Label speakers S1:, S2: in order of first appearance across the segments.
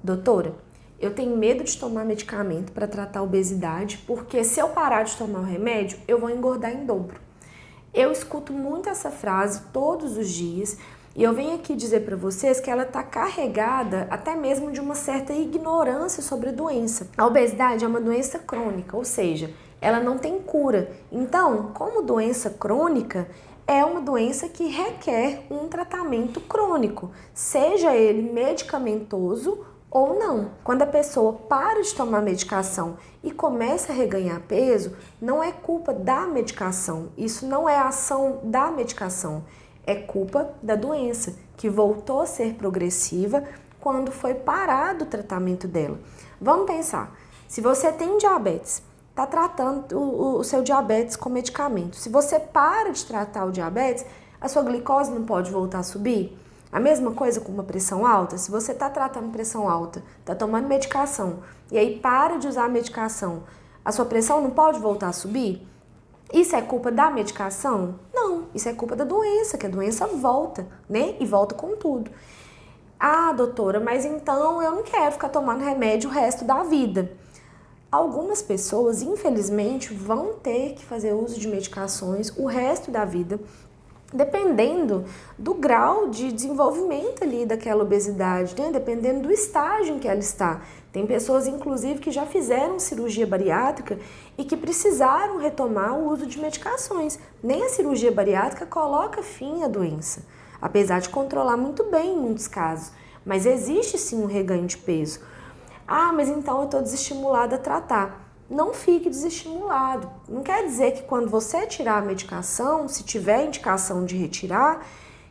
S1: Doutora, eu tenho medo de tomar medicamento para tratar a obesidade, porque se eu parar de tomar o remédio, eu vou engordar em dobro. Eu escuto muito essa frase todos os dias e eu venho aqui dizer para vocês que ela está carregada até mesmo de uma certa ignorância sobre a doença. A obesidade é uma doença crônica, ou seja, ela não tem cura. Então, como doença crônica, é uma doença que requer um tratamento crônico, seja ele medicamentoso ou não. Quando a pessoa para de tomar medicação e começa a reganhar peso, não é culpa da medicação, isso não é ação da medicação, é culpa da doença, que voltou a ser progressiva quando foi parado o tratamento dela. Vamos pensar, se você tem diabetes, está tratando o seu diabetes com medicamento, se você para de tratar o diabetes, a sua glicose não pode voltar a subir? A mesma coisa com uma pressão alta, se você está tratando pressão alta, está tomando medicação e aí para de usar a medicação, a sua pressão não pode voltar a subir? Isso é culpa da medicação? Não, isso é culpa da doença, que a doença volta, né? E volta com tudo. Ah, doutora, mas então eu não quero ficar tomando remédio o resto da vida. Algumas pessoas, infelizmente, vão ter que fazer uso de medicações o resto da vida, dependendo do grau de desenvolvimento ali daquela obesidade, né? Dependendo do estágio em que ela está. Tem pessoas, inclusive, que já fizeram cirurgia bariátrica e que precisaram retomar o uso de medicações. Nem a cirurgia bariátrica coloca fim à doença, apesar de controlar muito bem em muitos casos. Mas existe sim um reganho de peso. Ah, mas então eu estou desestimulada a tratar. Não fique desestimulado. Não quer dizer que quando você tirar a medicação, se tiver indicação de retirar,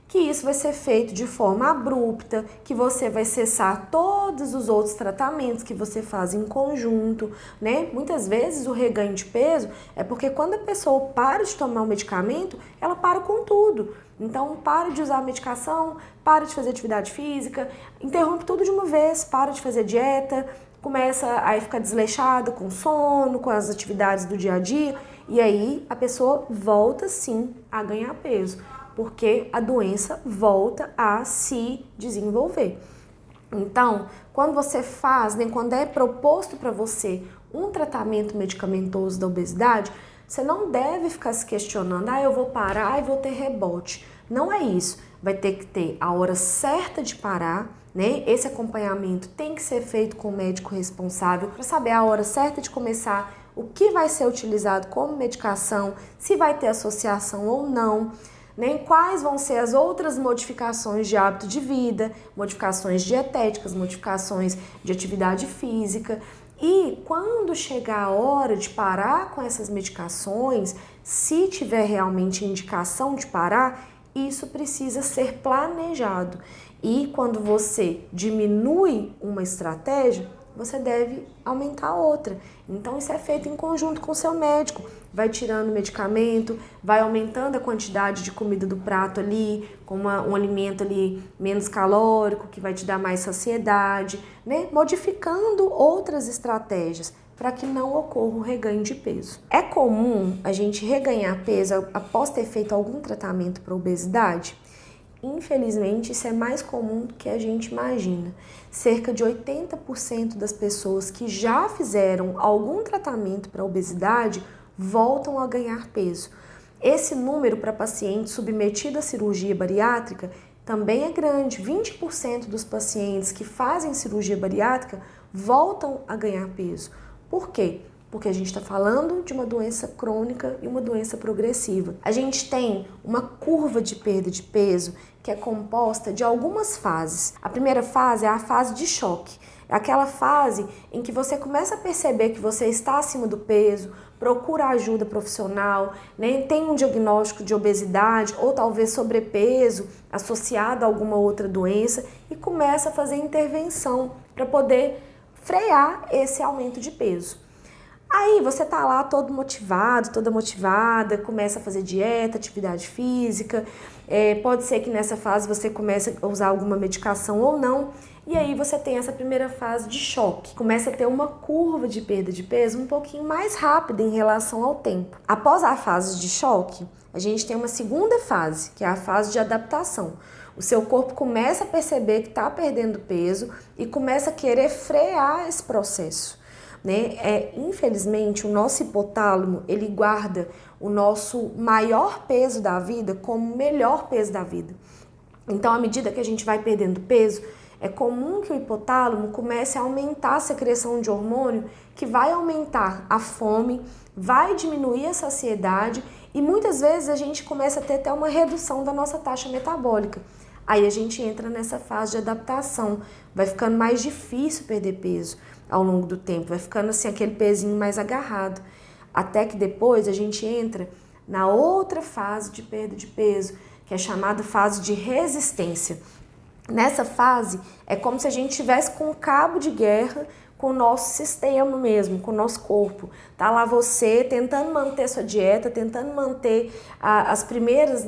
S1: que isso vai ser feito de forma abrupta, que você vai cessar todos os outros tratamentos que você faz em conjunto, né? Muitas vezes o reganho de peso é porque quando a pessoa para de tomar o medicamento, ela para com tudo. Então, para de usar a medicação, para de fazer atividade física, interrompe tudo de uma vez, para de fazer dieta, começa a ficar desleixada com sono, com as atividades do dia a dia, e aí a pessoa volta sim a ganhar peso, porque a doença volta a se desenvolver. Então, quando você faz, né, quando é proposto para você um tratamento medicamentoso da obesidade, você não deve ficar se questionando, eu vou parar e vou ter rebote. Não é isso. Vai ter que ter a hora certa de parar, né? Esse acompanhamento tem que ser feito com o médico responsável para saber a hora certa de começar, o que vai ser utilizado como medicação, se vai ter associação ou não, né? Quais vão ser as outras modificações de hábito de vida, modificações dietéticas, modificações de atividade física. E quando chegar a hora de parar com essas medicações, se tiver realmente indicação de parar, isso precisa ser planejado. E quando você diminui uma estratégia, você deve aumentar outra. Então isso é feito em conjunto com o seu médico. Vai tirando o medicamento, vai aumentando a quantidade de comida do prato ali, com um alimento ali menos calórico, que vai te dar mais saciedade, né? Modificando outras estratégias para que não ocorra o reganho de peso. É comum a gente reganhar peso após ter feito algum tratamento para obesidade? Infelizmente, isso é mais comum do que a gente imagina. Cerca de 80% das pessoas que já fizeram algum tratamento para obesidade voltam a ganhar peso. Esse número para pacientes submetidos à cirurgia bariátrica também é grande. 20% dos pacientes que fazem cirurgia bariátrica voltam a ganhar peso. Por quê? Porque a gente está falando de uma doença crônica e uma doença progressiva. A gente tem uma curva de perda de peso que é composta de algumas fases. A primeira fase é a fase de choque. É aquela fase em que você começa a perceber que você está acima do peso, procura ajuda profissional, né? Tem um diagnóstico de obesidade ou talvez sobrepeso associado a alguma outra doença e começa a fazer intervenção para poder frear esse aumento de peso. Aí você tá lá todo motivado, toda motivada, começa a fazer dieta, atividade física, pode ser que nessa fase você comece a usar alguma medicação ou não, e aí você tem essa primeira fase de choque. Começa a ter uma curva de perda de peso um pouquinho mais rápida em relação ao tempo. Após a fase de choque, a gente tem uma segunda fase, que é a fase de adaptação. O seu corpo começa a perceber que está perdendo peso e começa a querer frear esse processo, né? Infelizmente, o nosso hipotálamo, ele guarda o nosso maior peso da vida como o melhor peso da vida. Então, à medida que a gente vai perdendo peso, é comum que o hipotálamo comece a aumentar a secreção de hormônio, que vai aumentar a fome, vai diminuir a saciedade e muitas vezes a gente começa a ter até uma redução da nossa taxa metabólica. Aí a gente entra nessa fase de adaptação, vai ficando mais difícil perder peso ao longo do tempo, vai ficando assim aquele pezinho mais agarrado, até que depois a gente entra na outra fase de perda de peso, que é chamada fase de resistência. Nessa fase, é como se a gente estivesse com um cabo de guerra com o nosso sistema mesmo, com o nosso corpo. Tá lá você tentando manter sua dieta, tentando manter as primeiras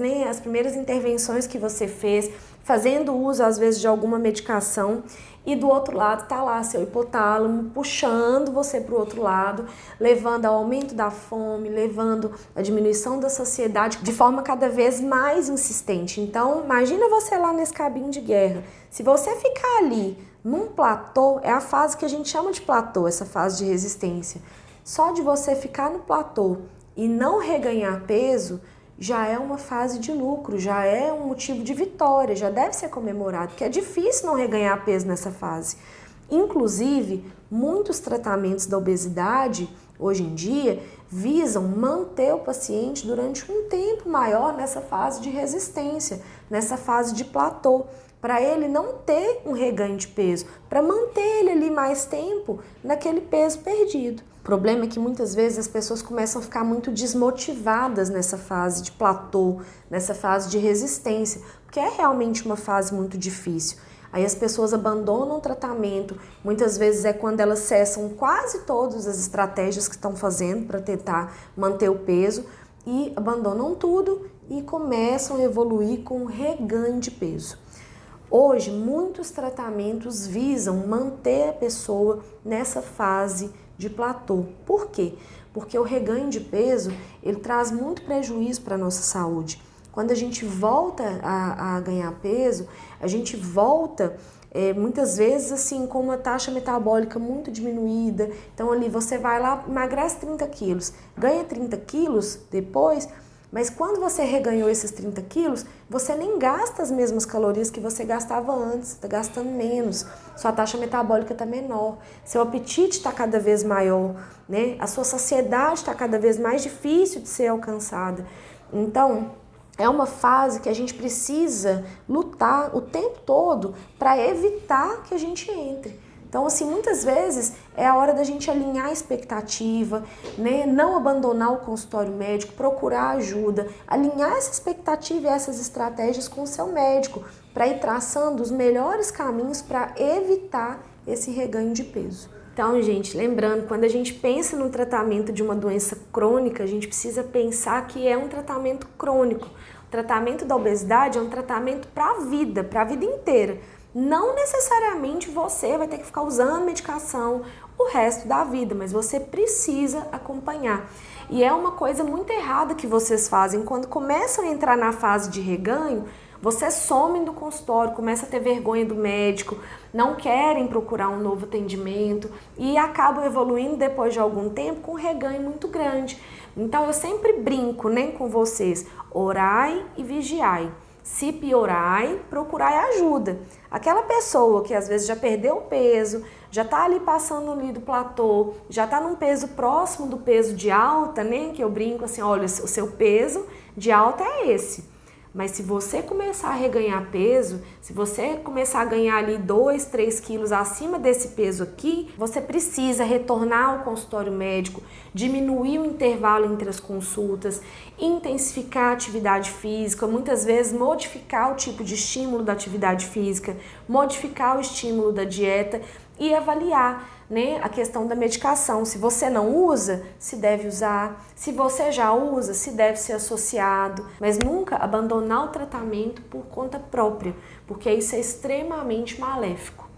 S1: intervenções que você fez, fazendo uso às vezes de alguma medicação, e do outro lado tá lá seu hipotálamo puxando você para o outro lado, levando ao aumento da fome, levando à diminuição da saciedade de forma cada vez mais insistente. Então, imagina você lá nesse cabinho de guerra. Se você ficar ali num platô, é a fase que a gente chama de platô, essa fase de resistência. Só de você ficar no platô e não reganhar peso, já é uma fase de lucro, já é um motivo de vitória, já deve ser comemorado, porque é difícil não reganhar peso nessa fase. Inclusive, muitos tratamentos da obesidade, hoje em dia, visam manter o paciente durante um tempo maior nessa fase de resistência, nessa fase de platô, para ele não ter um reganho de peso, para manter ele ali mais tempo naquele peso perdido. O problema é que muitas vezes as pessoas começam a ficar muito desmotivadas nessa fase de platô, nessa fase de resistência, porque é realmente uma fase muito difícil. Aí as pessoas abandonam o tratamento, muitas vezes é quando elas cessam quase todas as estratégias que estão fazendo para tentar manter o peso e abandonam tudo e começam a evoluir com reganho de peso. Hoje, muitos tratamentos visam manter a pessoa nessa fase de platô. Por quê? Porque o reganho de peso, ele traz muito prejuízo para a nossa saúde. Quando a gente volta a ganhar peso, a gente volta muitas vezes assim com uma taxa metabólica muito diminuída. Então ali você vai lá, emagrece 30 quilos, ganha 30 quilos depois, mas quando você reganhou esses 30 quilos, você nem gasta as mesmas calorias que você gastava antes, está gastando menos, sua taxa metabólica está menor, seu apetite está cada vez maior, né? A sua saciedade está cada vez mais difícil de ser alcançada. Então, é uma fase que a gente precisa lutar o tempo todo para evitar que a gente entre. Então, assim, muitas vezes é a hora da gente alinhar a expectativa, né? Não abandonar o consultório médico, procurar ajuda, alinhar essa expectativa e essas estratégias com o seu médico para ir traçando os melhores caminhos para evitar esse reganho de peso. Então, gente, lembrando, quando a gente pensa no tratamento de uma doença crônica, a gente precisa pensar que é um tratamento crônico. O tratamento da obesidade é um tratamento para a vida inteira. Não necessariamente você vai ter que ficar usando medicação o resto da vida, mas você precisa acompanhar. E é uma coisa muito errada que vocês fazem. Quando começam a entrar na fase de reganho, vocês somem do consultório, começam a ter vergonha do médico, não querem procurar um novo atendimento e acabam evoluindo depois de algum tempo com um reganho muito grande. Então eu sempre brinco, né, com vocês, orai e vigiai. Se piorai, procurai ajuda. Aquela pessoa que às vezes já perdeu o peso, já está ali passando ali do platô, já está num peso próximo do peso de alta, né? Que eu brinco assim, olha, o seu peso de alta é esse. Mas se você começar a reganhar peso, se você começar a ganhar ali 2, 3 quilos acima desse peso aqui, você precisa retornar ao consultório médico, diminuir o intervalo entre as consultas, intensificar a atividade física, muitas vezes modificar o tipo de estímulo da atividade física, modificar o estímulo da dieta e avaliar, né, a questão da medicação. Se você não usa, se deve usar. Se você já usa, se deve ser associado. Mas nunca abandonar o tratamento por conta própria, porque isso é extremamente maléfico.